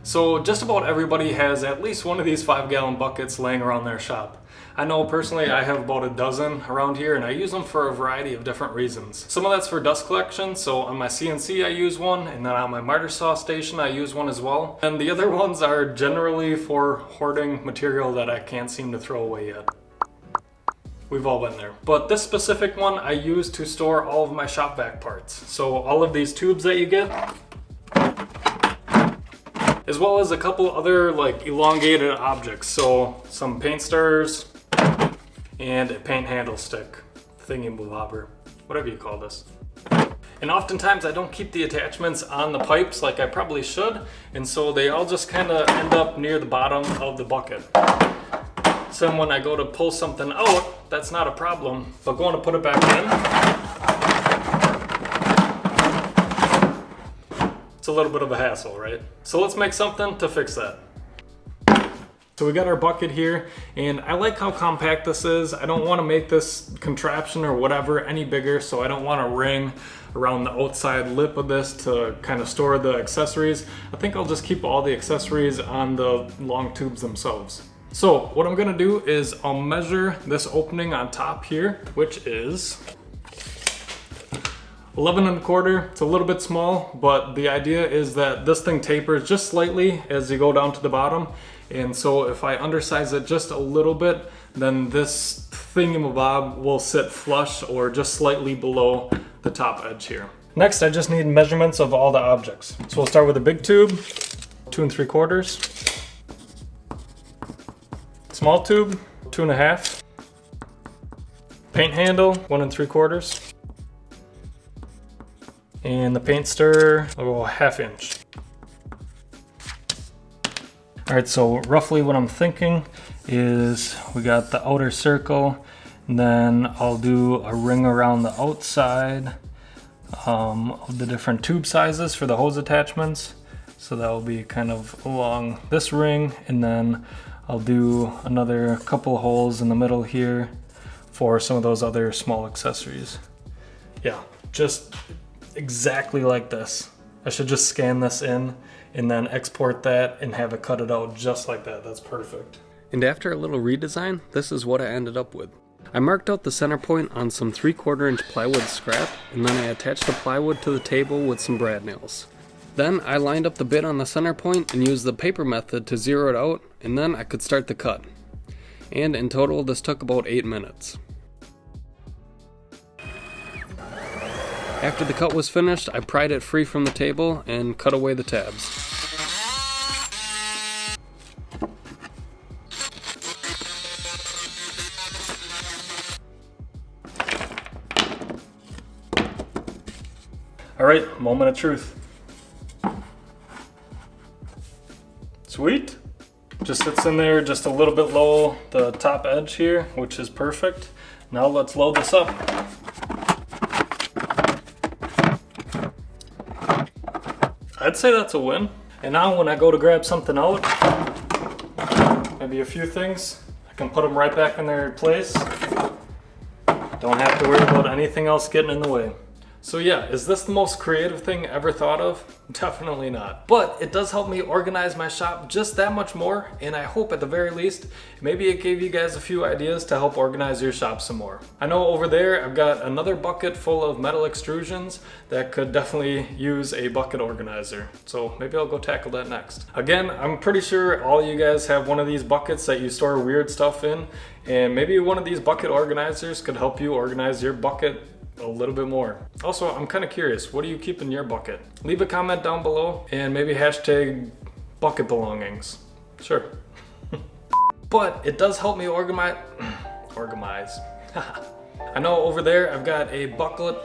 So just about everybody has at least one of these 5-gallon buckets laying around their shop. I know personally I have about a dozen around here, and I use them for a variety of different reasons. Some of that's for dust collection, so on my CNC I use one, and then on my miter saw station I use one as well. And the other ones are generally for hoarding material that I can't seem to throw away yet. We've all been there. But this specific one I use to store all of my shop vac parts. So all of these tubes that you get, as well as a couple other like elongated objects. So some paint stirrers and a paint handle stick, thingy-bobber, whatever you call this. And oftentimes I don't keep the attachments on the pipes like I probably should, and so they all just kind of end up near the bottom of the bucket. So when I go to pull something out, that's not a problem, but going to put it back in, it's a little bit of a hassle, right? So let's make something to fix that. So we got our bucket here, and I like how compact this is. I don't want to make this contraption or whatever any bigger, so I don't want a ring around the outside lip of this to kind of store the accessories. I think I'll just keep all the accessories on the long tubes themselves. So what I'm gonna do is I'll measure this opening on top here, which is 11 1/4. It's a little bit small, but the idea is that this thing tapers just slightly as you go down to the bottom. And so if I undersize it just a little bit, then this thingamabob will sit flush or just slightly below the top edge here. Next, I just need measurements of all the objects. So we'll start with a big tube, 2 3/4. Small tube, 2 1/2. Paint handle, 1 3/4. And the paint stirrer, a little 1/2 inch. All right, so roughly what I'm thinking is we got the outer circle, and then I'll do a ring around the outside of the different tube sizes for the hose attachments. So that will be kind of along this ring, and then I'll do another couple holes in the middle here for some of those other small accessories. Yeah, just exactly like this. I should just scan this in and then export that and have it cut it out just like that. That's perfect. And after a little redesign, this is what I ended up with. I marked out the center point on some 3/4 inch plywood scrap, and then I attached the plywood to the table with some brad nails. Then I lined up the bit on the center point and used the paper method to zero it out, and then I could start the cut. And in total, this took about 8 minutes. After the cut was finished, I pried it free from the table and cut away the tabs. All right, moment of truth. Sweet. Just sits in there just a little bit low the top edge here, which is perfect. Now let's load this up. I'd say that's a win. And now when I go to grab something out, maybe a few things, I can put them right back in their place. Don't have to worry about anything else getting in the way. So yeah, is this the most creative thing ever thought of? Definitely not. But it does help me organize my shop just that much more, and I hope at the very least, maybe it gave you guys a few ideas to help organize your shop some more. I know over there, I've got another bucket full of metal extrusions that could definitely use a bucket organizer. So maybe I'll go tackle that next. Again, I'm pretty sure all you guys have one of these buckets that you store weird stuff in, and maybe one of these bucket organizers could help you organize your bucket a little bit more. Also, I'm kind of curious, what do you keep in your bucket? Leave a comment down below and maybe hashtag bucket belongings. Sure. But it does help me organize. I know over there I've got a bucket.